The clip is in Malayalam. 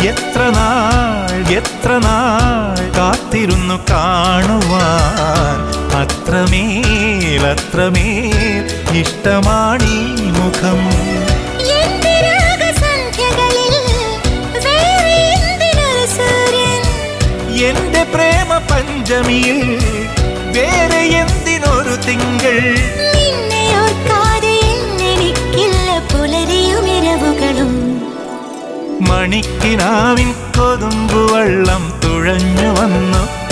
എത്ര നാൾ കാത്തിരുന്നു കാണുവാൻ. അത്രമേൽ ഇഷ്ടമാണീ മുഖം. എന്റെ പ്രേമ പഞ്ചമിയിൽ വേറെ എന്തിനൊരു തിങ്കൾ. മണിക്കിനാവിൻ കൊതുമ്പുവെള്ളം തുഴഞ്ഞു വന്നു